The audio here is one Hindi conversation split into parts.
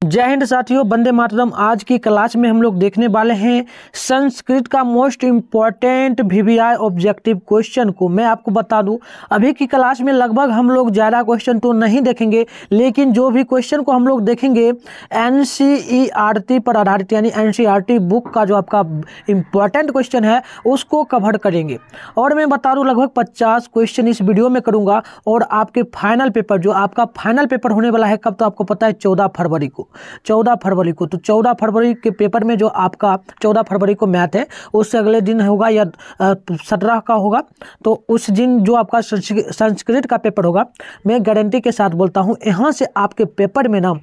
जय हिंद साथियों, वंदे मातरम। आज की क्लास में हम लोग देखने वाले हैं संस्कृत का most important VVI objective question को। मैं आपको बता दूं, अभी की क्लास में लगभग हम लोग ज़्यादा क्वेश्चन तो नहीं देखेंगे, लेकिन जो भी क्वेश्चन को हम लोग देखेंगे एनसीईआरटी पर आधारित, यानी एनसीईआरटी बुक का जो आपका इम्पॉर्टेंट क्वेश्चन है उसको कवर करेंगे। और मैं बता दूँ लगभग 50 क्वेश्चन इस वीडियो में करूँगा। और आपके फाइनल पेपर, जो आपका फाइनल पेपर होने वाला है कब, तो आपको पता है 14 फरवरी को। 14 फरवरी को, तो 14 फरवरी के पेपर में जो आपका 14 फरवरी को मैथ है, उससे अगले दिन होगा या 17 का होगा, तो उस दिन जो आपका संस्कृत का पेपर होगा, मैं गारंटी के साथ बोलता हूँ यहाँ से आपके पेपर में ना,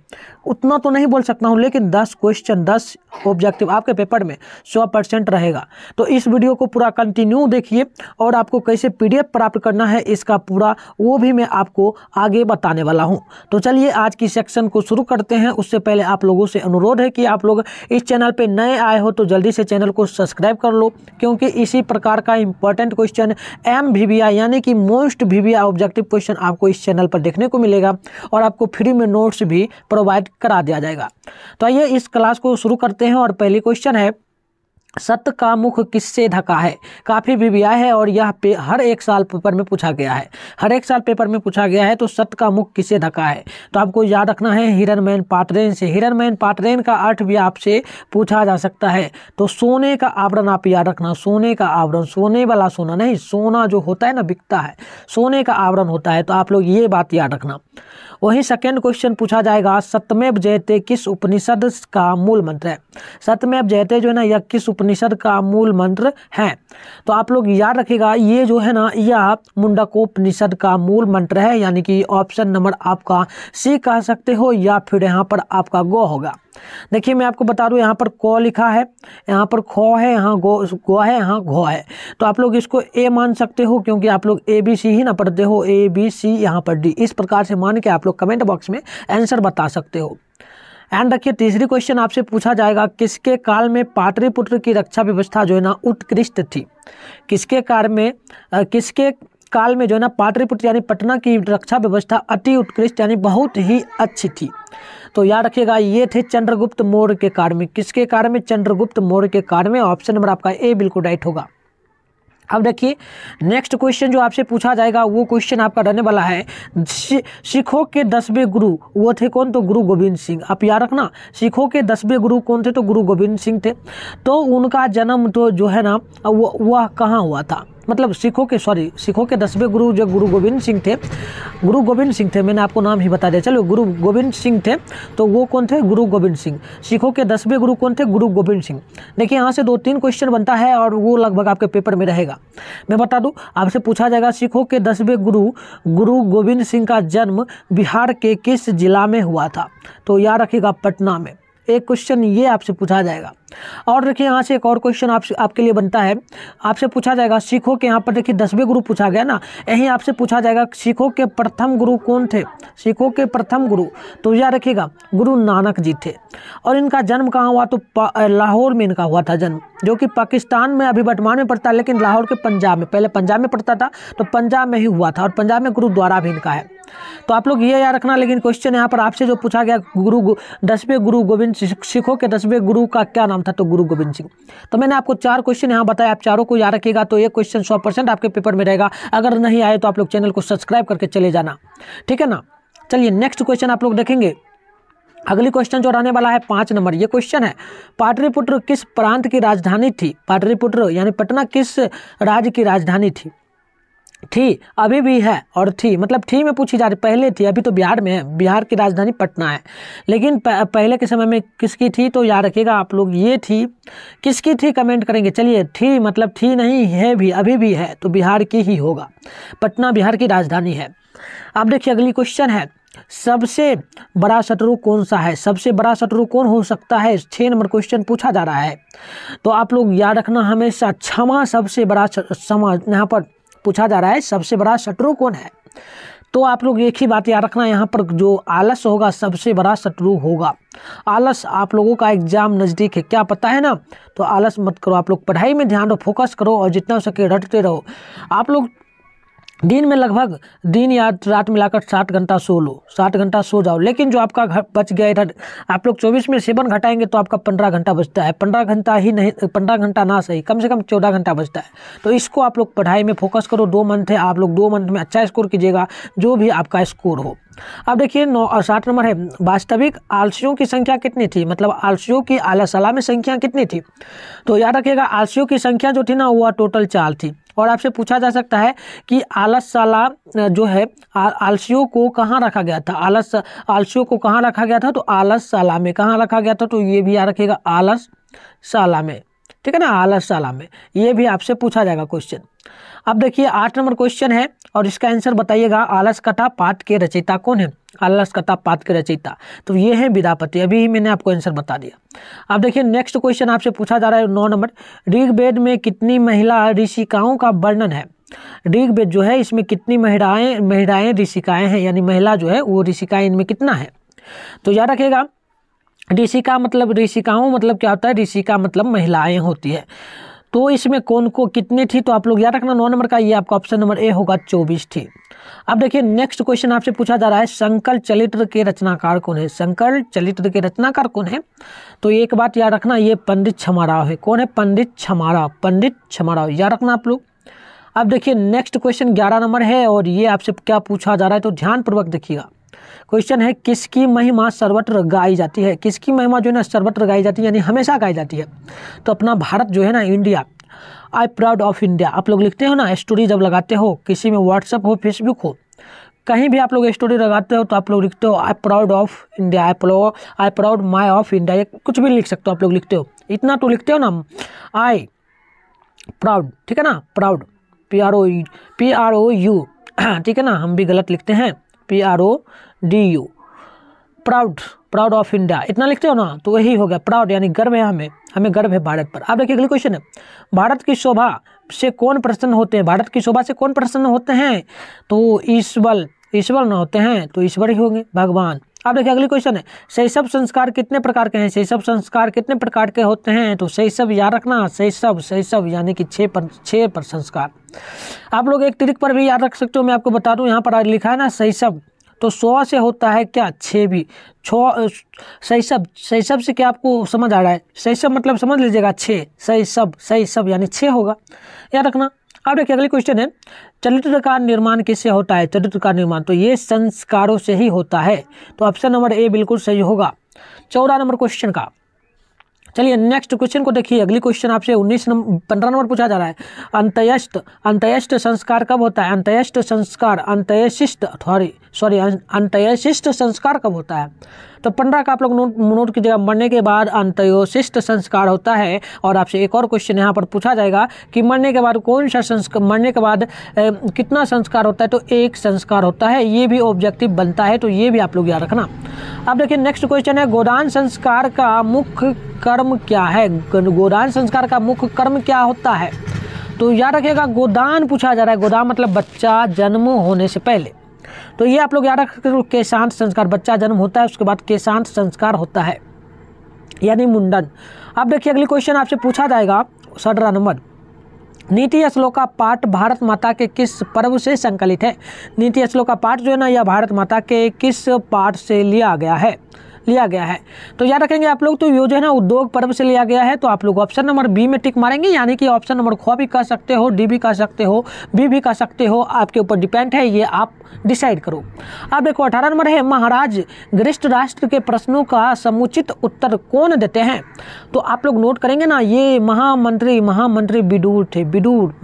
उतना तो नहीं बोल सकता हूँ, लेकिन 10 क्वेश्चन 10 ऑब्जेक्टिव आपके पेपर में 100% रहेगा। तो इस वीडियो को पूरा कंटिन्यू देखिए, और आपको कैसे PDF प्राप्त करना है इसका पूरा वो भी मैं आपको आगे बताने वाला हूँ। तो चलिए आज की सेक्शन को शुरू करते हैं। उससे पहले आप लोगों से अनुरोध है कि आप लोग इस चैनल पे नए आए हो तो जल्दी से चैनल को सब्सक्राइब कर लो, क्योंकि इसी प्रकार का इंपॉर्टेंट क्वेश्चन MVVI यानी कि मोस्ट VVI ऑब्जेक्टिव क्वेश्चन आपको इस चैनल पर देखने को मिलेगा, और आपको फ्री में नोट्स भी प्रोवाइड करा दिया जाएगा। तो आइए इस क्लास को शुरू करते हैं। और पहली क्वेश्चन है, सत्य का मुख किससे ढका है। काफ़ी VVI है और यह हर एक साल पेपर में पूछा गया है, हर एक साल पेपर में पूछा गया है। तो सत्य का मुख किससे ढका है, तो आपको याद रखना है हिरण्मयन पात्रेन से। हिरण्मयन पात्रेन का अर्थ भी आपसे पूछा जा सकता है। तो सोने का आवरण आप याद रखना, सोने का आवरण, सोने वाला सोना नहीं, सोना जो होता है ना बिकता है, सोने का आवरण होता है। तो आप लोग ये बात याद रखना। वहीं सेकेंड क्वेश्चन पूछा जाएगा, सत्यमेव जयते किस उपनिषद का मूल मंत्र है। सत्यमेव जयते जो है ना, यह किस उपनिषद का मूल मंत्र है। तो आप लोग याद रखिएगा, ये जो है ना, यह मुंडकोपनिषद का मूल मंत्र है, यानी कि ऑप्शन नंबर आपका सी कह सकते हो, या फिर यहाँ पर आपका गो होगा। देखिए मैं आपको बता दूं, यहाँ पर क लिखा है, यहाँ पर ख है, यहाँ गो है, यहाँ घो है। तो आप लोग इसको ए मान सकते हो, क्योंकि आप लोग ABC ही ना पढ़ते हो, ABC यहाँ पर D। इस प्रकार से मान के आप लोग कमेंट बॉक्स में आंसर बता सकते हो। एंड रखिए तीसरी क्वेश्चन आपसे पूछा जाएगा, किसके काल में पाटलिपुत्र की रक्षा व्यवस्था जो है ना उत्कृष्ट थी। किसके काल में जो है ना पाटलिपुत्र यानी पटना की रक्षा व्यवस्था अति उत्कृष्ट यानी बहुत ही अच्छी थी। तो याद रखिएगा ये थे चंद्रगुप्त मौर्य के काल में। किसके काल में? चंद्रगुप्त मौर्य के काल में। ऑप्शन नंबर आपका ए बिल्कुल राइट होगा। अब देखिए नेक्स्ट क्वेश्चन जो आपसे पूछा जाएगा, वो क्वेश्चन आपका रहने वाला है, सिखों के 10वें गुरु वो थे कौन? तो गुरु गोविंद सिंह। आप याद रखना, सिखों के 10वें गुरु कौन थे? तो गुरु गोविंद सिंह थे। तो उनका जन्म तो जो है ना वह कहाँ हुआ था, मतलब सिखों के 10वें गुरु जो गुरु गोविंद सिंह थे, मैंने आपको नाम ही बता दिया। चलो गुरु गोविंद सिंह थे, तो वो कौन थे? गुरु गोविंद सिंह। सिखों के 10वें गुरु कौन थे? गुरु गोविंद सिंह। देखिए यहाँ से 2-3 क्वेश्चन बनता है और वो लगभग आपके पेपर में रहेगा। मैं बता दूं, आपसे पूछा जाएगा सिखों के 10वें गुरु गोविंद सिंह का जन्म बिहार के किस जिला में हुआ था। तो याद रखिएगा पटना में। एक क्वेश्चन ये आपसे पूछा जाएगा। और देखिए यहाँ से एक और क्वेश्चन आपके लिए बनता है, आपसे पूछा जाएगा सिखों के, यहाँ पर देखिए 10वें गुरु पूछा गया ना, यहीं आपसे पूछा जाएगा सिखों के प्रथम गुरु कौन थे। सिखों के प्रथम गुरु तो याद रखिएगा गुरु नानक जी थे। और इनका जन्म कहाँ हुआ? तो लाहौर में इनका हुआ था जन्म, जो कि पाकिस्तान में अभी वर्तमान में पड़ता है, लेकिन लाहौर के पंजाब में, पहले पंजाब में पड़ता था, तो पंजाब में ही हुआ था। और पंजाब में गुरुद्वारा भी इनका है। तो आप लोग ये याद रखना। लेकिन क्वेश्चन यहाँ पर आपसे जो पूछा गया, 10वें गुरु गोविंद, सिखों के 10वें गुरु का क्या नाम था? तो गुरु गोविंद सिंह। तो मैंने आपको 4 क्वेश्चन यहाँ बताया, आप चारों को याद रखिएगा। तो ये क्वेश्चन 100% आपके पेपर में रहेगा। अगर नहीं आए तो आप लोग चैनल को सब्सक्राइब करके चले जाना, ठीक है ना। चलिए नेक्स्ट क्वेश्चन आप लोग देखेंगे। अगली क्वेश्चन जो रहने वाला है 5 नंबर, ये क्वेश्चन है, पाटलिपुत्र किस प्रांत की राजधानी थी। पाटलिपुत्र यानी पटना किस राज्य की राजधानी थी, अभी भी है, और थी मतलब थी में पूछी जा रही, पहले थी, अभी तो बिहार में है, बिहार की राजधानी पटना है, लेकिन पहले के समय में किसकी थी? तो याद रखिएगा आप लोग ये थी, किसकी थी कमेंट करेंगे। चलिए थी मतलब थी नहीं है, भी अभी भी है, तो बिहार की ही होगा। पटना बिहार की राजधानी है। अब देखिए अगली क्वेश्चन है, सबसे बड़ा शत्रु कौन सा है। सबसे बड़ा शत्रु कौन हो सकता है? 6 नंबर क्वेश्चन पूछा जा रहा है। तो आप लोग याद रखना हमेशा, क्षमा सबसे बड़ा यहाँ पर पूछा जा रहा है, सबसे बड़ा शत्रु कौन है। तो आप लोग एक ही बात याद रखना, यहाँ पर जो आलस होगा सबसे बड़ा शत्रु होगा। आलस, आप लोगों का एग्जाम नज़दीक है, क्या पता है ना, तो आलस मत करो। आप लोग पढ़ाई में ध्यान दो, फोकस करो, और जितना हो सके रटते रहो। आप लोग दिन में लगभग दिन या रात मिलाकर 7 घंटा सो लो, 7 घंटा सो जाओ, लेकिन जो आपका बच गया इधर आप लोग 24 में 7 घटाएंगे तो आपका 15 घंटा बचता है। 15 घंटा ही नहीं, 15 घंटा ना सही, कम से कम 14 घंटा बचता है। तो इसको आप लोग पढ़ाई में फोकस करो। 2 मंथ है, आप लोग 2 मंथ में अच्छा स्कोर कीजिएगा, जो भी आपका स्कोर हो। अब देखिए 9 और 60 नंबर है, वास्तविक आलसियों की संख्या कितनी थी, मतलब आलसियों की आलसाला में संख्या कितनी थी। तो याद रखिएगा आलसियों की संख्या जो थी ना वह टोटल 4 थी। और आपसे पूछा जा सकता है कि आलसशाला जो है आलसियों को कहाँ रखा गया था, आलसियों को कहाँ रखा गया था, तो आलसशाला में। कहाँ रखा गया था, तो ये भी याद रखिएगा आलसशाला में, ठीक है ना, आलसशाला में। ये भी आपसे पूछा जाएगा क्वेश्चन। अब देखिए 8 नंबर क्वेश्चन है और इसका आंसर बताइएगा। आलस कथा पाठ के रचयिता कौन है, आलस कथा पाठ के रचयिता, तो ये है विद्यापति। अभी ही मैंने आपको आंसर बता दिया। अब देखिए नेक्स्ट क्वेश्चन आपसे पूछा जा रहा है 9 नंबर, ऋग्वेद में कितनी महिला ऋषिकाओं का वर्णन है। ऋग्वेद जो है इसमें कितनी महिलाएं ऋषिकाएं हैं, यानी महिला जो है वो ऋषिकाएं इनमें कितना है। तो याद रखिएगा ऋषिका मतलब ऋषिकाओं मतलब क्या होता है, ऋषिका मतलब महिलाएं होती है। तो इसमें कौन को कितनी थी, तो आप लोग याद रखना 9 नंबर का ये आपका ऑप्शन नंबर ए होगा, 24 थी। अब देखिए नेक्स्ट क्वेश्चन आपसे पूछा जा रहा है संकल चरित्र के रचनाकार कौन है। संकल चरित्र के रचनाकार कौन है, तो एक बात याद रखना ये पंडित छमाराव है। कौन है, पंडित छमाराव, पंडित छमाराव याद रखना आप लोग। अब देखिए नेक्स्ट क्वेश्चन 11 नंबर है और ये आपसे क्या पूछा जा रहा है, तो ध्यानपूर्वक देखिएगा। क्वेश्चन है किसकी महिमा सर्वत्र गाई जाती है। किसकी महिमा जो है ना सर्वत्र गाई जाती है, यानी हमेशा गाई जाती है। तो अपना भारत जो है ना, India, I proud of India आप लोग लिखते हो ना, स्टोरी जब लगाते हो किसी में, व्हाट्सएप हो फेसबुक हो कहीं भी आप लोग स्टोरी लगाते हो तो आप लोग लिखते हो I proud of India, I proud my of India, कुछ भी लिख सकते हो आप लोग लिखते हो। इतना तो लिखते हो ना, आई प्राउड, ठीक है ना, प्राउड PROU ठीक है ना, हम भी गलत लिखते हैं PRODU, प्राउड ऑफ इंडिया, इतना लिखते हो ना, तो वही हो गया प्राउड, यानी गर्व है, हमें गर्व है भारत पर। अब देखिए अगली क्वेश्चन है, भारत की शोभा से कौन प्रसन्न होते हैं। भारत की शोभा से कौन प्रसन्न होते हैं, तो ईश्वर ना होते हैं, तो ईश्वर ही होंगे, भगवान। अब देखिए अगली क्वेश्चन है शैशव संस्कार कितने प्रकार के हैं। शैशव संस्कार कितने प्रकार के होते हैं, तो शैशव याद रखना, शैशव यानी कि 6 पर संस्कार। आप लोग एक ट्रिक पर भी याद रख सकते हो, मैं आपको बता दूं, यहाँ पर लिखा है ना शैशव, तो 100 से होता है क्या 6 भी, शैशव से क्या आपको समझ आ रहा है, शैशव मतलब समझ लीजिएगा 6, शैशव यानी 6 होगा, याद रखना। अब देखिए अगली क्वेश्चन है चरित्र का निर्माण किससे होता है। चरित्र का निर्माण तो ये संस्कारों से ही होता है, तो ऑप्शन नंबर ए बिल्कुल सही होगा 14 नंबर क्वेश्चन का। चलिए नेक्स्ट क्वेश्चन को देखिए। अगली क्वेश्चन आपसे 15 नंबर पूछा जा रहा है अंत्येष्ट संस्कार कब होता है। अंत्येष्ट संस्कार कब होता है, तो 15 का आप लोग नोट कीजिएगा, मरने के बाद अंत्योशिष्ट संस्कार होता है। और आपसे एक और क्वेश्चन यहाँ पर पूछा जाएगा कि मरने के बाद कौन सा संस्कार, मरने के बाद कितना संस्कार होता है, तो 1 संस्कार होता है। ये भी ऑब्जेक्टिव बनता है, तो ये भी आप लोग याद रखना। अब देखिए नेक्स्ट क्वेश्चन है गोदान संस्कार का मुख्य कर्म क्या है। गोदान संस्कार का मुख्य कर्म क्या होता है, तो याद रखिएगा गोदान पूछा जा रहा है। गोदान मतलब बच्चा जन्म होने से पहले, तो ये आप लोग याद रखिए केशांत संस्कार, बच्चा जन्म होता है उसके बाद केशांत संस्कार होता है, यानी मुंडन। अब देखिए अगली क्वेश्चन आपसे पूछा जाएगा 17 नंबर नीति श्लोका पाठ भारत माता के किस पर्व से संकलित है। नीति श्लोका पाठ जो है ना, यह भारत माता के किस पाठ से लिया गया है। तो याद रखेंगे आप लोग, तो ये जो है ना उद्योग पर्व से लिया गया है। तो आप लोग ऑप्शन नंबर बी में टिक मारेंगे, यानी कि ऑप्शन नंबर ख भी कह सकते हो, डी भी कह सकते हो, बी भी कह सकते हो, आपके ऊपर डिपेंड है, ये आप डिसाइड करो। अब देखो 18 नंबर है महाराज गृहस्थ राष्ट्र के प्रश्नों का समुचित उत्तर कौन देते हैं। तो आप लोग नोट करेंगे ना, ये महामंत्री विदुर थे,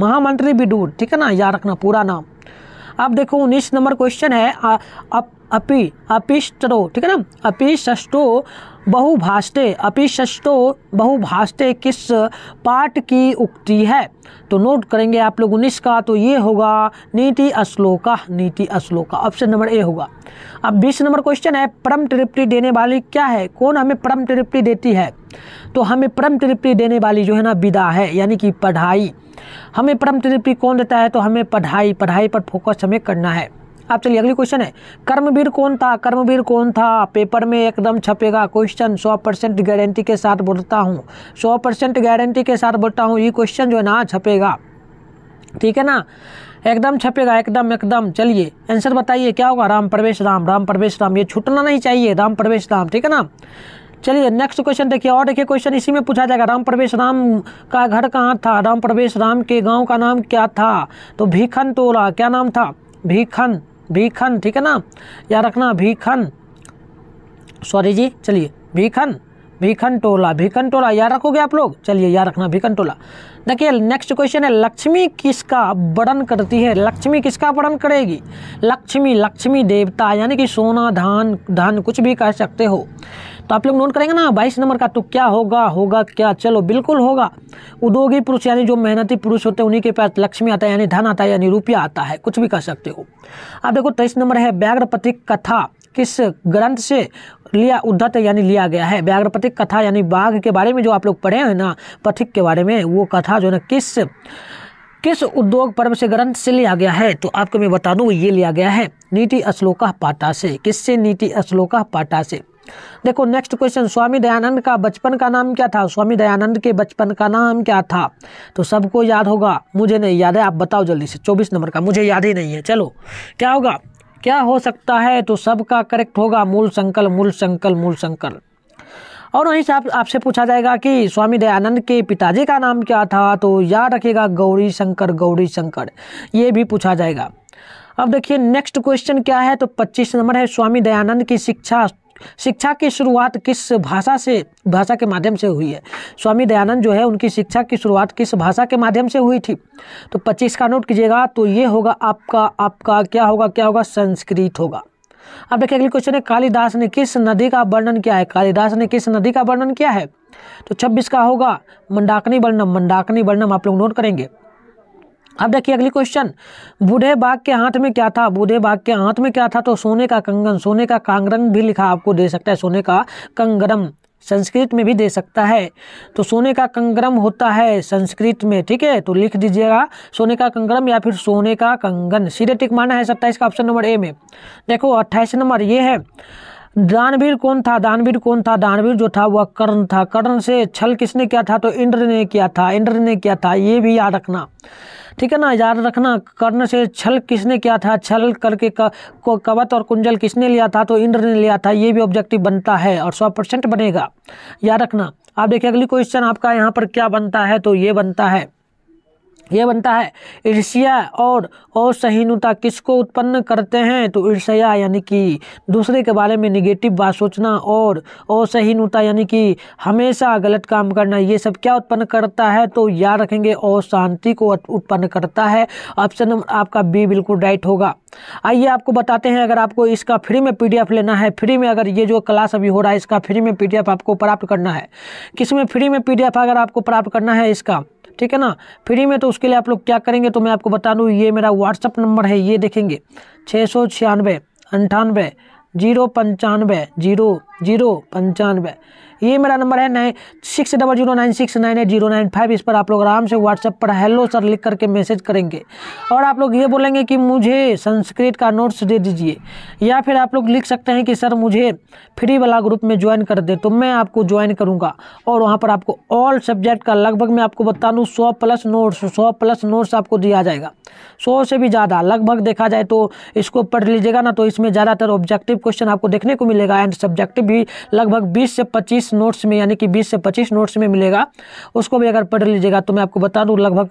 महामंत्री विदुर, ठीक है ना, याद रखना पूरा नाम। अब देखो 19 नंबर क्वेश्चन है अपिष्टो, ठीक है ना, अपिष्टो बहुभाष्टे किस पाठ की उक्ति है। तो नोट करेंगे आप लोग 19 का, तो ये होगा नीति श्लोका, ऑप्शन नंबर ए होगा। अब 20 नंबर क्वेश्चन है परम तृप्ति देने वाली क्या है। कौन हमें परम तृप्ति देती है, तो हमें परम तृप्ति देने वाली जो है ना विदा है, यानी कि पढ़ाई। हमें परम तृप्ति कौन देता है, तो हमें पढ़ाई पर फोकस हमें करना है। अब चलिए अगली क्वेश्चन है कर्मवीर कौन था। पेपर में एकदम छपेगा क्वेश्चन, 100% गारंटी के साथ बोलता हूँ, 100% गारंटी के साथ बोलता हूँ, ये क्वेश्चन जो है ना छपेगा, ठीक है ना। एकदम छपेगा, एकदम एकदम। चलिए आंसर बताइए क्या होगा, राम प्रवेश राम, राम प्रवेश राम, ये छूटना नहीं चाहिए, राम प्रवेश राम, ठीक है ना। चलिए नेक्स्ट क्वेश्चन देखिए, और देखिए क्वेश्चन इसी में पूछा जाएगा, राम प्रवेश राम का घर कहाँ था, राम प्रवेश राम के गांव का नाम क्या था, तो भीखन टोला, क्या नाम था, भीखन, भीखन, ठीक है ना, याद रखना भीखन, सॉरी जी, चलिए भीखन, भीखन टोला, भीखन टोला याद रखोगे आप लोग, चलिए याद रखना भीखन टोला। देखिए नेक्स्ट क्वेश्चन है, लक्ष्मी किसका वर्णन करती है, लक्ष्मी किसका वर्णन करेगी, लक्ष्मी, लक्ष्मी देवता, यानी कि सोना, धान, धन, कुछ भी कह सकते हो। तो आप लोग नोट करेंगे ना 22 नंबर का, तो क्या होगा, होगा क्या, चलो बिल्कुल होगा, उद्योगी पुरुष, यानी जो मेहनती पुरुष होते हैं उन्हीं के पास लक्ष्मी आता है, यानी धन आता है, यानी रुपया आता है, कुछ भी कह सकते हो। अब देखो 23 नंबर है, व्याघ्रपतिक कथा किस ग्रंथ से लिया, उद्धत यानी लिया गया है, व्याघ्रपतिक कथा यानी बाघ के बारे में जो आप लोग पढ़े हैं ना, पथिक के बारे में, वो कथा जो है ना किस उद्योग पर्व से ग्रंथ से लिया गया है, तो आपको मैं बता दूं ये लिया गया है नीति श्लोका पाठा से, किससे, नीति श्लोका पाठा से। देखो नेक्स्ट क्वेश्चन, स्वामी दयानंद का बचपन का नाम क्या था, स्वामी दयानंद के बचपन का नाम क्या था, तो सबको याद होगा, मुझे नहीं याद है, आप बताओ जल्दी से, 24 नंबर का, मुझे याद ही नहीं है, चलो क्या होगा, क्या हो सकता है, तो सबका करेक्ट होगा मूल संकल, मूल संकल, मूल संकल। और वहीं से आपसे पूछा जाएगा कि स्वामी दयानंद के पिताजी का नाम क्या था, तो याद रखिएगा गौरी शंकर, गौरी शंकर, ये भी पूछा जाएगा। अब देखिए नेक्स्ट क्वेश्चन क्या है, तो 25 नंबर है, स्वामी दयानंद की शिक्षा की शुरुआत किस भाषा के माध्यम से हुई है, स्वामी दयानंद जो है उनकी शिक्षा की शुरुआत किस भाषा के माध्यम से हुई थी, तो 25 का नोट कीजिएगा, तो ये होगा आपका क्या होगा, संस्कृत होगा। अब देखिए अगली क्वेश्चन है, कालिदास ने किस नदी का वर्णन किया है, कालिदास ने किस नदी का वर्णन किया है, तो 26 का होगा मंदाकिनी वर्णम, मंदाकिनी वर्णम, आप लोग नोट करेंगे। अब देखिए अगली क्वेश्चन, बूढ़े बाघ के हाथ में क्या था, बूढ़े बाघ के हाथ में क्या था, तो सोने का कंगन, सोने का कांगरम भी लिखा आपको दे सकता है, सोने का कंगरम संस्कृत में भी दे सकता है, तो सोने का कंगरम होता है संस्कृत में, ठीक है, तो लिख दीजिएगा सोने का कंगरम या फिर सोने का कंगन, सीधे टिक मारना है 27 का ऑप्शन नंबर ए में। देखो 28 नंबर ये है, दानवीर कौन था, दानवीर कौन था, दानवीर जो था वह कर्ण था, कर्ण से छल किसने किया था, तो इंद्र ने किया था, इंद्र ने किया था, ये भी याद रखना, ठीक है ना, याद रखना, कर्ण से छल किसने किया था, छल करके कवच और कुंजल किसने लिया था, तो इंद्र ने लिया था, ये भी ऑब्जेक्टिव बनता है और 100% बनेगा, याद रखना। आप देखिए अगली क्वेश्चन आपका यहाँ पर क्या बनता है, तो ये बनता है ईर्ष्या और असहिष्णुता किसको उत्पन्न करते हैं, तो ईर्ष्या यानी कि दूसरे के बारे में निगेटिव बात सोचना, और असहिष्णुता यानी कि हमेशा गलत काम करना, ये सब क्या उत्पन्न करता है, तो याद रखेंगे अशांति को उत्पन्न करता है। ऑप्शन नंबर आपका बी बिल्कुल राइट होगा। आइए आपको बताते हैं, अगर आपको इसका फ्री में PDF लेना है, फ्री में अगर ये जो क्लास अभी हो रहा है इसका फ्री में PDF आपको प्राप्त करना है, किसमें फ्री में PDF अगर आपको प्राप्त करना है इसका, ठीक है ना, फ्री में, तो उसके लिए आप लोग क्या करेंगे, तो मैं आपको बता दूं, ये मेरा व्हाट्सअप नंबर है, ये देखेंगे 696 98 095 0095, ये मेरा नंबर है 6009698095, इस पर आप लोग आराम से व्हाट्सएप पर हेलो सर लिख करके मैसेज करेंगे, और आप लोग ये बोलेंगे कि मुझे संस्कृत का नोट्स दे दीजिए, या फिर आप लोग लिख सकते हैं कि सर मुझे फ्री वाला ग्रुप में ज्वाइन कर दे, तो मैं आपको ज्वाइन करूंगा, और वहाँ पर आपको ऑल सब्जेक्ट का लगभग मैं आपको बता दूँ 100 प्लस नोट्स आपको दिया जाएगा, 100 से भी ज़्यादा लगभग देखा जाए तो इसको पढ़ लीजिएगा ना, तो इसमें ज़्यादातर ऑब्जेक्टिव क्वेश्चन आपको देखने को मिलेगा, एंड सब्जेक्टिव भी लगभग 20 से 25 नोट्स में, यानी कि 20 से 25 नोट्स में मिलेगा, उसको भी अगर पढ़ लीजिएगा तो मैं आपको बता दूं लगभग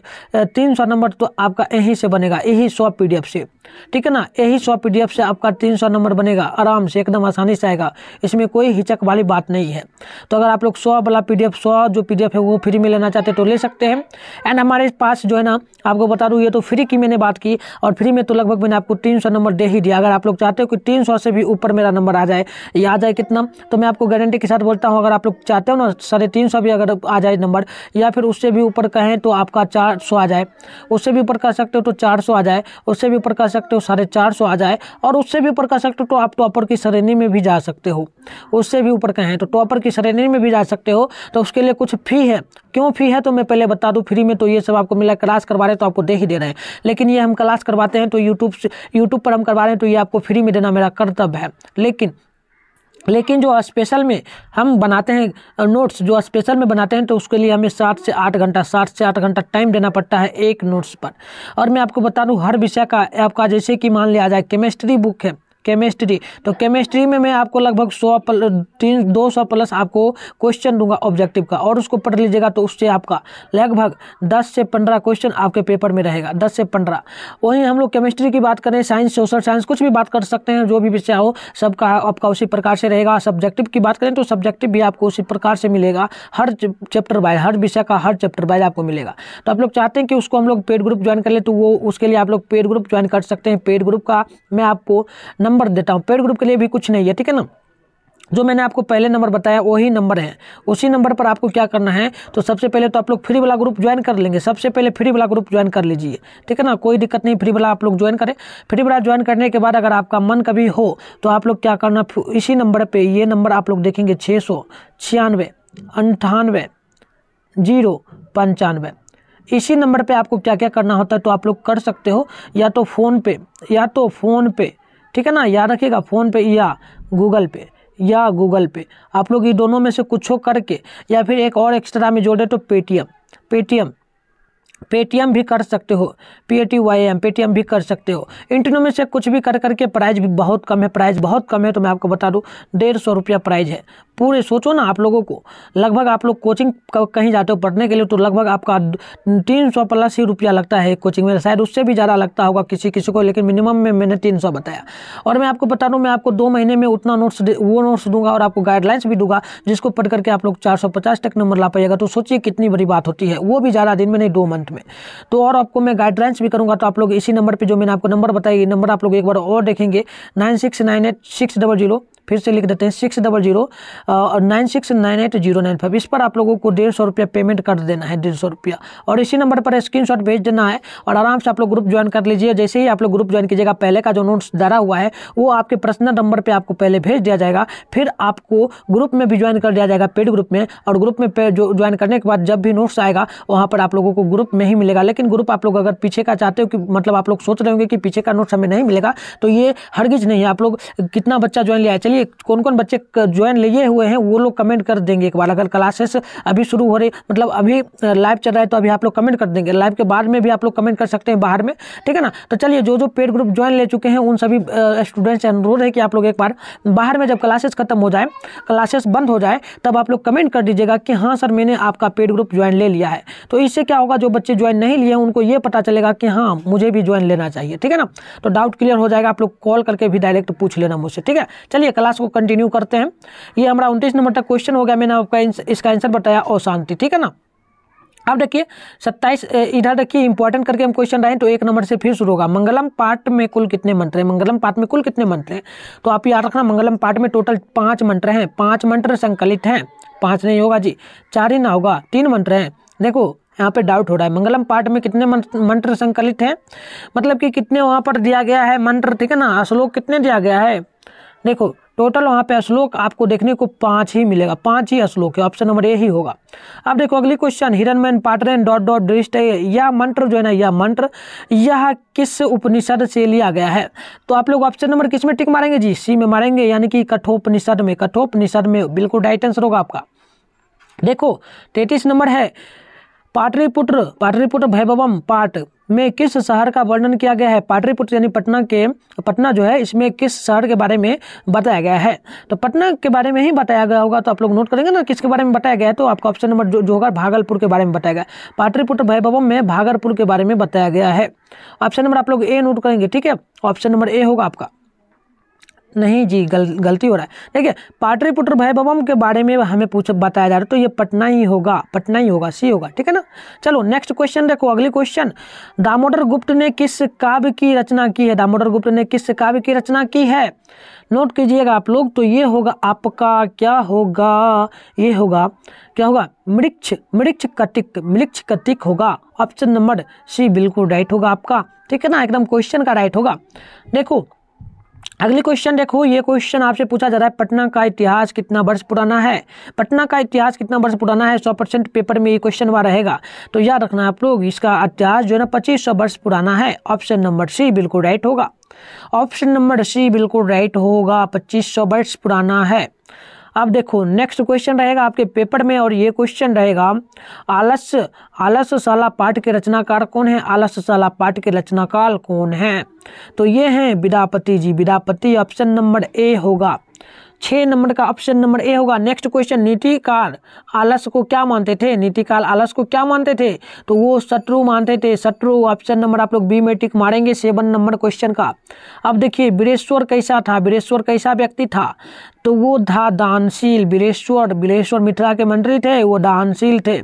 300 नंबर तो आपका यहीं से बनेगा, यही 100 PDF से, ठीक है ना, यही 100 PDF से आपका 300 नंबर बनेगा, आराम से एकदम आसानी से आएगा, इसमें कोई हिचक वाली बात नहीं है। तो अगर आप लोग 100 वाला PDF 100 जो PDF है वो फ्री में लेना चाहते हैं तो ले सकते हैं। एंड हमारे पास जो है ना, आपको बता दूं, ये तो फ्री की मैंने बात की, और फ्री में तो लगभग मैंने आपको 300 नंबर दे ही दिया। अगर आप लोग चाहते हो कि 300 से भी ऊपर मेरा नंबर आ जाए, या आ जाए कितना, तो मैं आपको गारंटी के साथ बोलता हूँ, अगर आप लोग चाहते हो ना 350 भी अगर आ जाए नंबर, या फिर उससे भी ऊपर कहें तो आपका 400 आ जाए, उससे भी ऊपर कर सकते हो तो 400 आ जाए, उससे भी ऊपर कर सकते हो 450 आ जाए, और उससे भी ऊपर कर सकते हो तो आप टॉपर की श्रेणी में भी जा सकते हो, उससे भी ऊपर कहें तो टॉपर की श्रेणी में भी जा सकते हो। तो उसके लिए कुछ फी है, क्यों फी है तो मैं पहले बता दूं, फ्री में तो ये सब आपको मिला, क्लास करवा रहे हैं तो आपको दे ही दे रहे हैं, लेकिन ये हम क्लास करवाते हैं तो यूट्यूब पर हम करवा रहे हैं तो ये आपको फ्री में देना मेरा कर्तव्य है। लेकिन लेकिन जो स्पेशल में हम बनाते हैं नोट्स, जो स्पेशल में बनाते हैं तो उसके लिए हमें 7 से 8 घंटा टाइम देना पड़ता है एक नोट्स पर। और मैं आपको बता दूं हर विषय का आपका, जैसे कि मान लिया जाए केमिस्ट्री बुक है, केमिस्ट्री, तो केमिस्ट्री में मैं आपको लगभग 200 प्लस आपको क्वेश्चन दूंगा ऑब्जेक्टिव का, और उसको पढ़ लीजिएगा तो उससे आपका लगभग 10 से 15 क्वेश्चन आपके पेपर में रहेगा, 10 से 15। वहीं हम लोग केमिस्ट्री की बात करें, साइंस, सोशल साइंस, कुछ भी बात कर सकते हैं, जो भी विषय हो सबका आपका उसी प्रकार से रहेगा। सब्जेक्टिव की बात करें तो सब्जेक्टिव भी आपको उसी प्रकार से मिलेगा, हर चैप्टर वाइज, हर विषय का हर चैप्टर वाइज आपको मिलेगा। तो आप लोग चाहते हैं कि उसको हम लोग पेड ग्रुप ज्वाइन कर ले, तो वो उसके लिए आप लोग पेड ग्रुप ज्वाइन कर सकते हैं। पेड ग्रुप का मैं आपको नंबर देता हूं, पेड ग्रुप के लिए भी कुछ नहीं है, ठीक है ना। जो मैंने आपको पहले नंबर बताया वही नंबर है, उसी नंबर पर आपको क्या करना है, तो सबसे पहले तो आप लोग फ्री वाला ग्रुप ज्वाइन कर लेंगे, सबसे पहले फ्री वाला ग्रुप ज्वाइन कर लीजिए, ठीक है ना, कोई दिक्कत नहीं, फ्री वाला आप लोग ज्वाइन करें। फ्री वाला ज्वाइन करने के बाद अगर आपका मन कभी हो तो आप लोग क्या करना, इसी नंबर पे, ये नंबर आप लोग देखेंगे 696 98 095, इसी नंबर पे आपको क्या क्या करना होता है तो आप लोग कर सकते हो, या तो फ़ोन पे, ठीक है ना, याद रखिएगा, फ़ोन पे या गूगल पे आप लोग ये दोनों में से कुछ हो करके, या फिर एक और एक्स्ट्रा में जोड़े तो पेटीएम भी कर सकते हो, PATYM पेटीएम भी कर सकते हो। इन तीनों में से कुछ भी कर करके, प्राइस भी बहुत कम है, तो मैं आपको बता दूं 150 रुपया प्राइस है। पूरे सोचो ना, आप लोगों को लगभग, आप लोग कोचिंग कहीं जाते हो पढ़ने के लिए तो लगभग आपका 300 प्लस ही रुपया लगता है कोचिंग में, शायद उससे भी ज़्यादा लगता होगा किसी को, लेकिन मिनिमम में मैंने 300 बताया। और मैं आपको बता दूं, मैं आपको 2 महीने में उतना नोट्स दूंगा और आपको गाइडलाइंस भी दूंगा, जिसको पढ़ करके आप लोग 450 तक नंबर ला पाइएगा। तो सोचिए कितनी बड़ी बात होती है, वो भी ज़्यादा दिन में नहीं, 2 मंथ में। तो और आपको मैं गाइडलाइंस भी करूंगा, तो आप लोग इसी नंबर पे, जो मैंने आपको नंबर बताया, ये नंबर आप लोग एक बार और देखेंगे, 9698 फिर से लिख देते हैं 600 और 9698 इस पर आप लोगों को 150 रुपया पेमेंट कर देना है, 150 रुपया, और इसी नंबर पर स्क्रीनशॉट भेज देना है और आराम से आप लोग ग्रुप ज्वाइन कर लीजिए। जैसे ही आप लोग ग्रुप ज्वाइन कीजिएगा, पहले का जो नोट्स डाला हुआ है वो आपके पर्सनल नंबर पे आपको पहले भेज दिया जाएगा, फिर आपको ग्रुप में भी ज्वाइन कर दिया जाएगा, पेड ग्रुप में। और ग्रुप में जो ज्वाइन करने के बाद जब भी नोट्स आएगा वहाँ पर आप लोगों को ग्रुप में ही मिलेगा। लेकिन ग्रुप आप लोग अगर पीछे का चाहते हो, कि मतलब आप लोग सोच रहे होंगे कि पीछे का नोट्स हमें नहीं मिलेगा, तो ये हरगिज नहीं है। आप लोग कितना बच्चा ज्वाइन लिया है, चलिए कौन कौन बच्चे ज्वाइन लिए हुए हैं वो लोग कमेंट कर देंगे एक बार। अगर क्लासेस अभी शुरू हो रही, मतलब अभी लाइव चल रहा है, तो अभी आप लोग कमेंट कर देंगे, लाइव के बाद में भी आप लोग कमेंट कर सकते हैं बाहर में, ठीक है ना। तो चलिए, जो पेड ग्रुप ज्वाइन ले चुके हैं उन सभी स्टूडेंट्स से अनुरोध है कि आप लोग एक बार बाहर में, जब क्लासेस खत्म हो जाए, क्लासेस बंद हो जाए, तब आप लोग कमेंट कर दीजिएगा कि हाँ सर मैंने आपका पेड ग्रुप ज्वाइन ले लिया है। तो इससे क्या होगा, जो बच्चे ज्वाइन नहीं लिए उनको ये पता चलेगा कि हाँ मुझे भी ज्वाइन लेना चाहिए, ठीक है ना। तो डाउट क्लियर हो जाएगा, आप लोग कॉल करके भी डायरेक्ट पूछ लेना मुझसे, ठीक है। चलिए क्लास को कंटिन्यू करते हैं। ये हमारा 29 नंबर तक क्वेश्चन हो गया, मैंने आपका इसका आंसर बताया अशांति, ठीक है ना। अब देखिए 27 इधर देखिए इंपॉर्टेंट करके हम क्वेश्चन रहे, तो 1 नंबर से फिर शुरू होगा। मंगलम पाठ में कुल कितने मंत्र हैं, मंगलम पाठ में कुल कितने मंत्र हैं, तो आप याद रखना मंगलम पाठ में टोटल 5 मंत्र हैं, 5 मंत्र संकलित हैं, 5 नहीं होगा जी, 4 ही ना होगा, 3 मंत्र हैं। देखो यहाँ पे डाउट हो रहा है, मंगलम पाठ में कितने मंत्र संकलित हैं, मतलब कि कितने वहाँ पर दिया गया है मंत्र, ठीक है ना। श्लोक कितने दिया गया है, देखो टोटल वहाँ पे श्लोक आपको देखने को 5 ही मिलेगा, 5 ही श्लोक है, ऑप्शन नंबर ए ही होगा। अब देखो अगली क्वेश्चन, हिरण्मय पाठरेन ... दृष्ट, यह मंत्र जो है ना, यह मंत्र यह किस उपनिषद से लिया गया है, तो आप लोग ऑप्शन नंबर किस में टिक मारेंगे जी, सी में मारेंगे, यानी कि कठोपनिषद में, कठोपनिषद में बिल्कुल राइट आंसर होगा आपका। देखो 33 नंबर है, पाटलिपुत्र वैभवम पाठ में किस शहर का वर्णन किया गया है, पाटलिपुत्र यानी पटना जो है, इसमें किस शहर के बारे में बताया गया है, तो पटना के बारे में ही बताया गया होगा। तो आप लोग नोट करेंगे ना किसके बारे में बताया गया है, तो आपका ऑप्शन नंबर जो होगा भागलपुर के बारे में बताया गया है, पाटलिपुत्र वैभवम में भागलपुर के बारे में बताया गया है। ऑप्शन नंबर आप लोग ए नोट करेंगे, ठीक है, ऑप्शन नंबर ए होगा आपका। नहीं जी, गलती हो रहा है। देखिए पाटलिपुत्र वैभवम के बारे में हमें बताया जा रहा है, तो ये पटना ही होगा, सी होगा, ठीक है ना। चलो नेक्स्ट क्वेश्चन देखो, अगली क्वेश्चन, दामोदर गुप्त ने किस काव्य की रचना की है, दामोदर गुप्त ने किस काव्य की रचना की है, नोट कीजिएगा आप लोग। तो ये होगा आपका, क्या होगा, ये होगा क्या होगा, मृक्ष कटिक होगा, ऑप्शन नंबर सी बिल्कुल राइट होगा आपका, ठीक है ना, एकदम क्वेश्चन का राइट होगा। देखो अगली क्वेश्चन देखो, ये क्वेश्चन आपसे पूछा जा रहा है पटना का इतिहास कितना वर्ष पुराना है। पटना का इतिहास कितना वर्ष पुराना है, 100% पेपर में ये क्वेश्चन हुआ रहेगा। तो याद रखना आप लोग, इसका इतिहास जो है ना 2500 वर्ष पुराना है। ऑप्शन नंबर सी बिल्कुल राइट होगा। ऑप्शन नंबर सी बिल्कुल राइट होगा, 2500 वर्ष पुराना है। अब देखो नेक्स्ट क्वेश्चन रहेगा आपके पेपर में, और ये क्वेश्चन रहेगा आलसशाला पाठ के रचनाकार कौन है। आलसशाला पाठ के रचनाकार कौन है, तो ये हैं Vidyapati ji. Vidyapati option number A होगा। 6 नंबर का ऑप्शन नंबर ए होगा। नेक्स्ट क्वेश्चन, नीतिकार आलस को क्या मानते थे। नीतिकार आलस को क्या मानते थे, तो वो शत्रु मानते थे। शत्रु ऑप्शन नंबर आप लोग बी में टिक मारेंगे 7 नंबर क्वेश्चन का। अब देखिए वीरेश्वर कैसा था, वीरेश्वर कैसा व्यक्ति था, तो वो था दानशील। वीरेश्वर मिथिला के मंत्री थे, वो दानशील थे,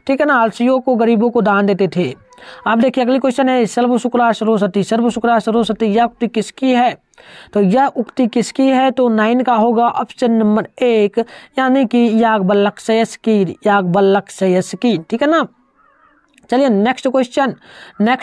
ठीक है ना। आलसियों को, गरीबों को दान देते थे। अब देखिए अगली क्वेश्चन है, सर्व शुक्ला सरस्वती। सर्व शुक्ला सरस्वती यह उक्ति किसकी है, तो यह उक्ति किसकी है, तो 9 का होगा ऑप्शन नंबर 1, यानी कि याज्ञवल्क्य की, ठीक है ना। चलिए नेक्स्ट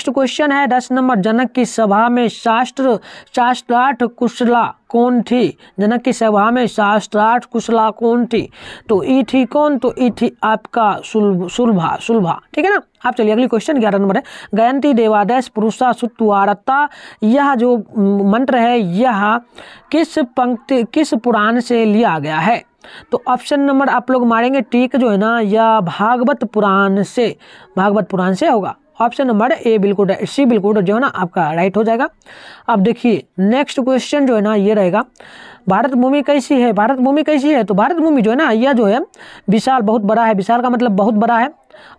क्वेश्चन है 10 नंबर, जनक की सभा में शास्त्रार्थ कुशला कौन थी। जनक की सभा में शास्त्रार्थ कुशला कौन थी, तो ई थी कौन, तो ई थी आपका सुलभा, ठीक है ना। आप चलिए अगली क्वेश्चन 11 नंबर है, गयंती देवादेश पुरुषा सुत्वारता, यह जो मंत्र है यह किस पुराण से लिया गया है, तो ऑप्शन नंबर आप लोग मारेंगे टिक जो है ना, यह भागवत पुराण से होगा। ऑप्शन नंबर ए बिल्कुल सी बिल्कुल जो है ना आपका राइट हो जाएगा। अब देखिए नेक्स्ट क्वेश्चन जो है ना ये रहेगा, भारत भूमि कैसी है। भारत भूमि कैसी है, तो भारत भूमि जो है ना यह जो है विशाल, बहुत बड़ा है। विशाल का मतलब बहुत बड़ा है।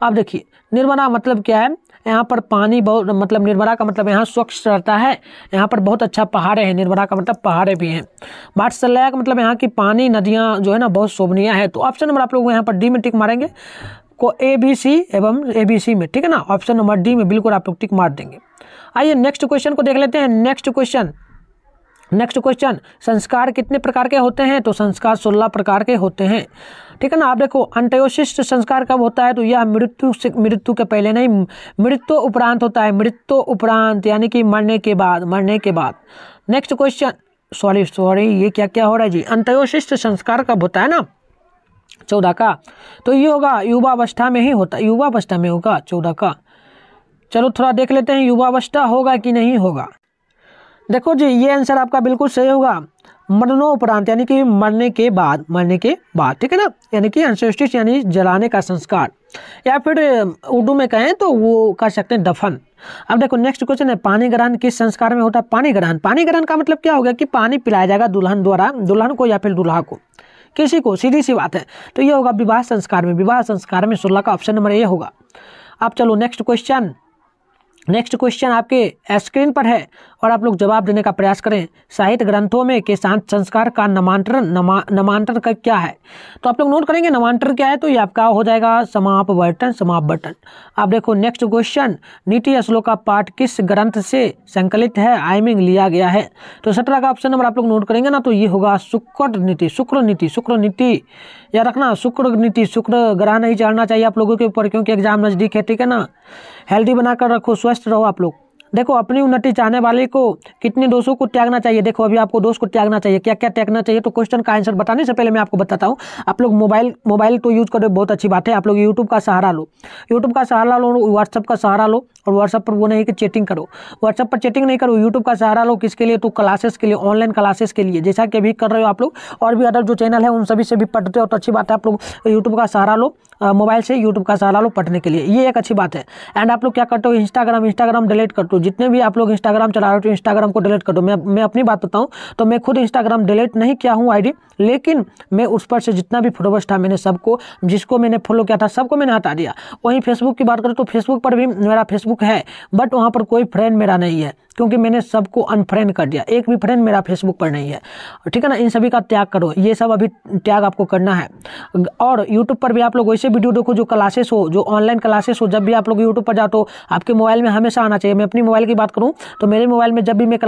अब देखिए निर्मला मतलब क्या है, यहाँ पर पानी बहुत, मतलब निर्मला का मतलब यहाँ स्वच्छ रहता है। यहाँ पर बहुत अच्छा पहाड़े हैं, निर्मला का मतलब पहाड़े भी हैं। वात्सल्य का मतलब यहाँ की पानी, नदियाँ जो है ना बहुत शोभनीय है। तो ऑप्शन नंबर आप लोग यहाँ पर डी में टिक मारेंगे को ABC एवं ABC में, ठीक है ना। ऑप्शन नंबर डी में बिल्कुल आप लोग टिक मार देंगे। आइए नेक्स्ट क्वेश्चन को देख लेते हैं। नेक्स्ट क्वेश्चन, संस्कार कितने प्रकार के होते हैं, तो संस्कार 16 प्रकार के होते हैं, ठीक है ना। आप देखो अंत्योशिष्ट संस्कार कब होता है, तो यह मृत्यु के पहले नहीं, मृत्यु उपरांत होता है। मृत्यु उपरांत यानी कि मरने के बाद। नेक्स्ट क्वेश्चन, सॉरी ये क्या हो रहा है जी, अंत्योशिष्ट संस्कार कब होता है ना 14 का, तो ये होगा युवावस्था में ही होता है, युवावस्था में होगा 14 का। चलो थोड़ा देख लेते हैं युवावस्था होगा कि नहीं होगा। देखो जी ये आंसर आपका बिल्कुल सही होगा, मरणोपरांत यानी कि मरने के बाद, ठीक है ना, यानी कि अंत्येष्टि यानी जलाने का संस्कार, या फिर उर्दू में कहें तो वो कह सकते हैं दफन। अब देखो नेक्स्ट क्वेश्चन है, पानी ग्रहण किस संस्कार में होता है। पानी ग्रहण का मतलब क्या हो गया कि पानी पिलाया जाएगा दुल्हन द्वारा, दुल्हन को या फिर दुल्हा को, किसी को, सीधी सी बात है। तो ये होगा विवाह संस्कार में 16 का ऑप्शन नंबर ए होगा। अब चलो नेक्स्ट क्वेश्चन आपके स्क्रीन पर है और आप लोग जवाब देने का प्रयास करें। साहित्य ग्रंथों में के संस्कार का नामांतर का क्या है, तो आप लोग नोट करेंगे नामांतर क्या है, तो ये आपका हो जाएगा समापवर्तन। अब देखो नेक्स्ट क्वेश्चन, नीति श्लोक का पाठ किस ग्रंथ से संकलित है, आइमिंग लिया गया है, तो 17 का ऑप्शन नंबर आप लोग नोट करेंगे ना, तो ये होगा शुक्र नीति। या रखना शुक्र नीति, शुक्र ग्रह नहीं चढ़ना चाहिए आप लोगों के ऊपर, क्योंकि एग्जाम नजदीक है, ठीक है ना। हेल्दी बनाकर रखो, स्वस्थ रहो आप लोग। देखो अपनी उन्नति चाहने वाले को कितने दोषों को त्यागना चाहिए, देखो अभी आपको दोष को त्यागना चाहिए, क्या क्या त्यागना चाहिए, तो क्वेश्चन का आंसर बताने से पहले मैं आपको बताता हूँ। आप लोग मोबाइल तो यूज करो, बहुत अच्छी बात है। आप लोग यूट्यूब का सहारा लो, व्हाट्सअप का सहारा लो, और व्हाट्सअप पर वो नहीं कि चैटिंग करो, व्हाट्सअप पर चैटिंग नहीं करो, यूट्यूब का सहारा लो। किसके लिए, तो क्लासेस के लिए, ऑनलाइन क्लासेस के लिए, जैसा कि अभी कर रहे हो आप लोग, और भी अदर जो चैनल है उन सभी से भी पढ़ते हो, तो अच्छी बात है। आप लोग यूट्यूब का सहारा लो, मोबाइल से यूट्यूब का सहारा लो पढ़ने के लिए, ये एक अच्छी बात है। एंड आप लोग क्या करते हो, इंस्टाग्राम डिलीट कर दो। जितने भी आप लोग इंस्टाग्राम चला रहे हो तो इंस्टाग्राम को डिलीट कर दो। मैं अपनी बात बताऊं तो मैं खुद इंस्टाग्राम डिलीट नहीं किया हूं आईडी, लेकिन मैं उस पर से जितना भी फॉलोवर्स था मैंने सबको, जिसको मैंने फॉलो किया था सबको मैंने हटा दिया। वहीं फेसबुक की बात करें तो फेसबुक पर भी मेरा फेसबुक है, बट वहाँ पर कोई फ्रेंड मेरा नहीं है, क्योंकि मैंने सबको अनफ्रेंड कर दिया। एक भी फ्रेंड मेरा फेसबुक पर नहीं है, ठीक है ना। इन सभी का त्याग करो, ये सब अभी त्याग आपको करना है। और यूट्यूब पर भी आप लोग वैसे वीडियो देखो जो क्लासेस हो, जो ऑनलाइन क्लासेस हो। जब भी आप लोग यूट्यूब पर जाओ तो आपके मोबाइल में हमेशा आना चाहिए। मैं अपनी मोबाइल की बात करूँ तो मेरे मोबाइल में जब भी मैं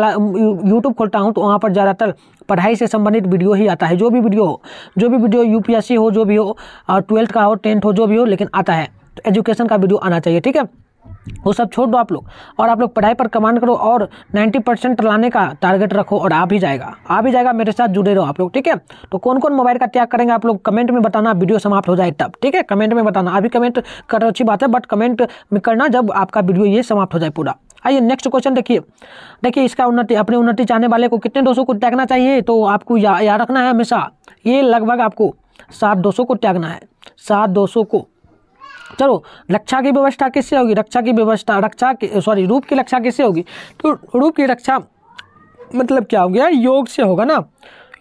यूट्यूब खोलता हूँ तो वहाँ पर ज़्यादातर पढ़ाई से संबंधित वीडियो ही आता है। जो भी वीडियो UPSC हो, जो भी हो, 12th का हो, 10th हो, जो भी हो, लेकिन आता है। तो एजुकेशन का वीडियो आना चाहिए, ठीक है। वो सब छोड़ दो आप लोग, और आप लोग पढ़ाई पर कमांड करो और 90% लाने का टारगेट रखो और आ भी जाएगा। मेरे साथ जुड़े रहो आप लोग, ठीक है। तो कौन कौन मोबाइल का त्याग करेंगे आप लोग कमेंट में बताना, वीडियो समाप्त हो जाए तब, ठीक है। कमेंट में बताना, अभी कमेंट कर अच्छी बात है, बट कमेंट में करना जब आपका वीडियो ये समाप्त हो जाए पूरा। आइए नेक्स्ट क्वेश्चन देखिए इसका अपनी उन्नति चाहने वाले को कितने 200 को त्यागना चाहिए, तो आपको याद रखना है हमेशा, ये लगभग आपको 7-200 को त्यागना है, 7-200 को। चलो, रक्षा की व्यवस्था किससे होगी, रूप की रक्षा किससे होगी, तो रूप की रक्षा मतलब क्या हो गया, योग से होगा ना,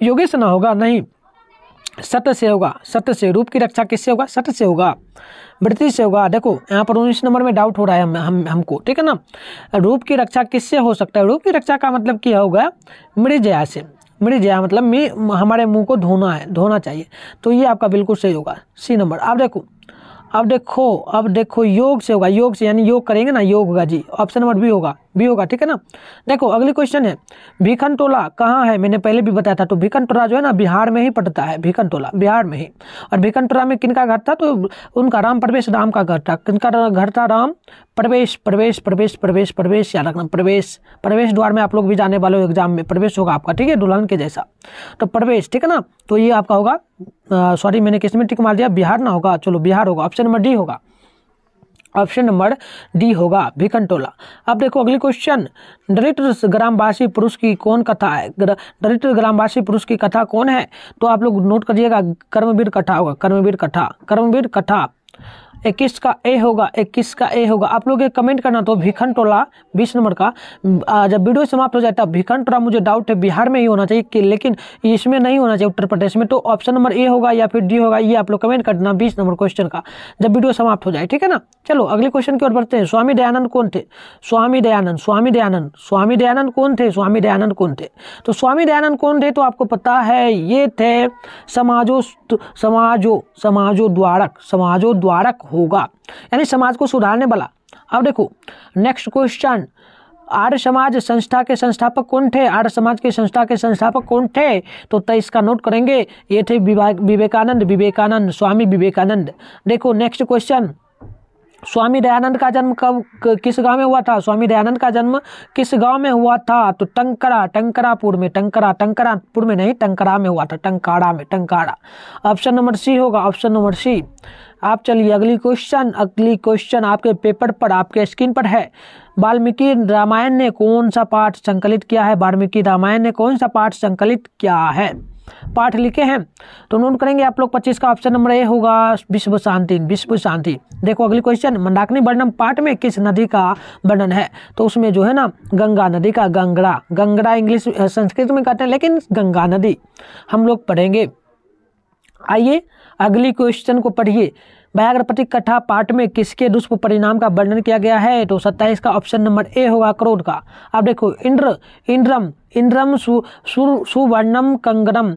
योगी से ना होगा, नहीं सत्य से होगा, सत्य से। रूप की रक्षा किससे होगा, सत्य से होगा, वृत्ति से होगा। देखो यहाँ पर 19 नंबर में डाउट हो रहा है हमको, ठीक है ना। रूप की रक्षा किससे हो सकता है, रूप की रक्षा का मतलब क्या होगा, मृजया से। मृजया मतलब हमारे मुंह को धोना चाहिए, तो ये आपका बिल्कुल सही होगा, सी नंबर। अब देखो योग से होगा, योग से यानी योग करेंगे ना, योग होगा जी, ऑप्शन नंबर बी होगा, ठीक है ना। देखो अगली क्वेश्चन है, भिखन टोला कहाँ है, मैंने पहले भी बताया था। तो भिखन टोला जो है ना बिहार में ही पड़ता है, भिखन टोला बिहार में ही। और भिखन टोला में किनका घर था, तो उनका राम प्रवेश राम का घर था। किनका घर था, राम प्रवेश याद रखना, प्रवेश द्वार में आप लोग भी जाने वाले हो एग्जाम में, प्रवेश होगा आपका, ठीक है, दुल्हन के जैसा, तो प्रवेश, ठीक है ना। तो ये आपका होगा, सॉरी मैंने किसमें टिक मार दिया, बिहार ना होगा, चलो बिहार होगा, ऑप्शन नंबर डी होगा, ऑप्शन नंबर डी होगा, भिखन टोला। अब देखो अगली क्वेश्चन, दरिद्र ग्रामवासी पुरुष की कौन कथा है, दरिद्र ग्रामवासी पुरुष की कथा कौन है, तो आप लोग नोट करिएगा, कर्मवीर कथा होगा, कर्मवीर कथा 21 का ए होगा, आप लोग एक कमेंट करना। तो भिखन टोला 20 नंबर का, जब वीडियो समाप्त हो जाए तब भिखन टोला मुझे डाउट है बिहार में ही होना चाहिए कि, लेकिन इसमें नहीं होना चाहिए, उत्तर प्रदेश में। तो ऑप्शन नंबर ए होगा या फिर डी होगा, ये आप लोग कमेंट कर देना 20 नंबर क्वेश्चन का, जब वीडियो समाप्त हो जाए, ठीक है ना। चलो अगले क्वेश्चन की ओर बढ़ते हैं। स्वामी दयानंद कौन थे, स्वामी दयानंद कौन थे, तो स्वामी दयानंद कौन थे, तो आपको पता है ये थे समाजोद्वारक होगा, यानी समाज को सुधारने वाला। अब देखो नेक्स्ट क्वेश्चन, आर्य समाज संस्था के संस्थापक कौन थे, आर्य समाज के संस्था के संस्थापक कौन थे, तो 23 का नोट करेंगे, ये थे विवेकानंद, स्वामी विवेकानंद। देखो नेक्स्ट क्वेश्चन, स्वामी दयानंद का जन्म किस गांव में हुआ था, स्वामी दयानंद का जन्म किस गांव में हुआ था, तो टंकरापुर में नहीं, टंकरा में हुआ था, टंकाड़ा। ऑप्शन नंबर सी होगा, ऑप्शन नंबर सी। आप चलिए अगली क्वेश्चन आपके पेपर पर, आपके स्क्रीन पर है, वाल्मीकि रामायण ने कौन सा पाठ संकलित किया है, पाठ लिखे हैं, तो नोट करेंगे आप लोग 25 का, ऑप्शन नंबर ए होगा, विश्व शांति। देखो अगली क्वेश्चन, मंदाकिनी वर्णन पाठ में किस नदी का वर्णन है, तो उसमें जो है ना गंगा नदी का, गंगड़ा इंग्लिश संस्कृत में कहते हैं, लेकिन गंगा नदी हम लोग पढ़ेंगे। आइए अगली क्वेश्चन को पढ़िए, व्याघ्रपति कथा पाठ में किसके दुष्परिणाम का वर्णन किया गया है, तो 27 का ऑप्शन नंबर ए होगा, क्रोध का। अब देखो इंद्रम सुवर्णम कंगरम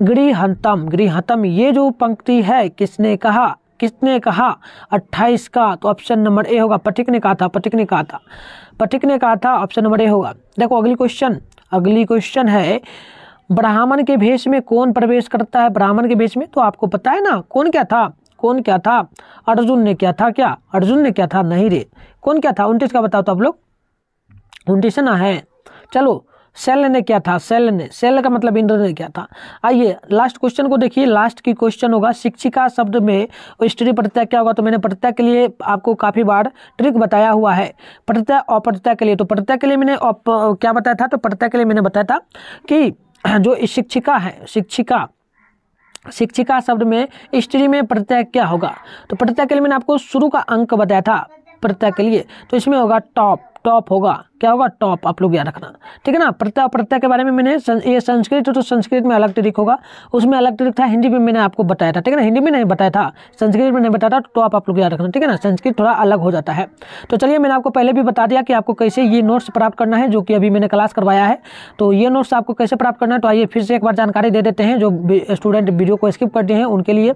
गृहंतम, ये जो पंक्ति है किसने कहा, 28 का, तो ऑप्शन नंबर ए होगा, पथिक ने कहा था, ऑप्शन नंबर ए होगा। देखो अगली क्वेश्चन है, ब्राह्मण के भेष में कौन प्रवेश करता है, ब्राह्मण के भेष में, तो आपको पता है ना कौन क्या था, अर्जुन ने क्या था, नहीं रे, कौन क्या था, 29 का बताओ तो आप लोग, 29 ना है। चलो शैल ने क्या था, शैल का मतलब इंद्र ने क्या था। आइए लास्ट क्वेश्चन को देखिए, लास्ट की क्वेश्चन होगा, शिक्षिका शब्द में स्त्री प्रत्यय क्या होगा, तो मैंने प्रत्यय के लिए आपको काफ़ी बार ट्रिक बताया हुआ है, प्रत्यय और प्रत्यय के लिए। तो प्रत्यय के लिए मैंने क्या बताया था, तो प्रत्यय के लिए मैंने बताया था कि जो शिक्षिका है, शिक्षिका शब्द में स्त्री में प्रत्यय क्या होगा, तो प्रत्यय के लिए मैंने आपको शुरू का अंक बताया था प्रत्यय के लिए, तो इसमें होगा टॉप होगा, क्या होगा, टॉप, आप लोग याद रखना, ठीक है ना। प्रत्यय के बारे में मैंने ये संस्कृत, तो संस्कृत में अलग ट्रिक होगा, उसमें अलग ट्रिक था, हिंदी में मैंने आपको बताया था, ठीक है ना, हिंदी में नहीं बताया था, संस्कृत में नहीं बताया था, तो आप लोग याद रखना, ठीक है ना, संस्कृत थोड़ा अलग हो जाता है। तो चलिए मैंने आपको पहले भी बता दिया कि आपको कैसे ये नोट्स प्राप्त करना है, जो कि अभी मैंने क्लास करवाया है, तो ये नोट्स आपको कैसे प्राप्त करना है, तो आइए फिर से एक बार जानकारी दे देते हैं, जो स्टूडेंट वीडियो को स्किप करते हैं उनके लिए।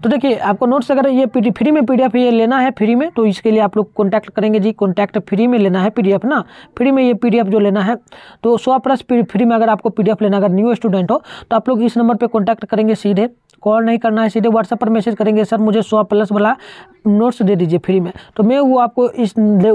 तो देखिए आपको नोट्स अगर ये फ्री में PDF ये लेना है फ्री में, तो इसके लिए आप लोग कॉन्टैक्ट करेंगे जी, कॉन्टैक्ट फ्री में लेना है PDF ना, फ्री में ये PDF जो लेना है, तो 100+ फ्री में अगर आपको PDF लेना, अगर न्यू स्टूडेंट हो तो आप लोग इस नंबर पे कॉन्टैक्ट करेंगे सीधे, कॉल नहीं करना है, सीधे व्हाट्सएप पर मैसेज करेंगे सर मुझे 100+ वाला नोट्स दे दीजिए फ्री में, तो मैं वो आपको इस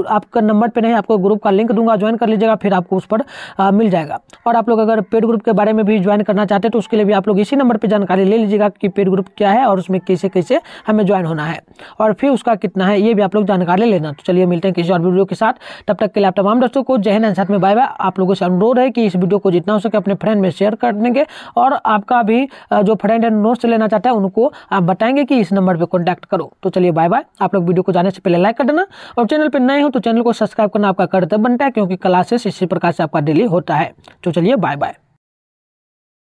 आपका नंबर पे नहीं, आपको ग्रुप का लिंक दूंगा, ज्वाइन कर लीजिएगा, फिर आपको उस पर मिल जाएगा। और आप लोग अगर पेड ग्रुप के बारे में भी ज्वाइन करना चाहते हैं तो उसके लिए भी आप लोग इसी नंबर पर जानकारी ले लीजिएगा कि पेड ग्रुप क्या है और उसमें कैसे कैसे हमें ज्वाइन होना है और फिर उसका कितना है, ये भी आप लोग जानकारी लेना। तो चलिए मिलते हैं किसी और वीडियो के साथ, तब तक के लिए आप तमाम दोस्तों को जय हिंद, साथ में बाय बाय। आप लोगों से अनुरोध है कि इस वीडियो को जितना हो सके अपने फ्रेंड में शेयर कर देंगे और आपका भी जो फ्रेंड है नोट्स लेना चाहता है उनको आप बताएंगे कि इस नंबर पर कॉन्टैक्ट करो। तो चलिए बाय बाय। आप लोग वीडियो को जाने से पहले लाइक कर देना और चैनल पर नए हो तो चैनल को सब्सक्राइब करना आपका कर्तव्य बनता है, क्योंकि क्लासेस इसी प्रकार से आपका डेली होता है। तो चलिए बाय बाय।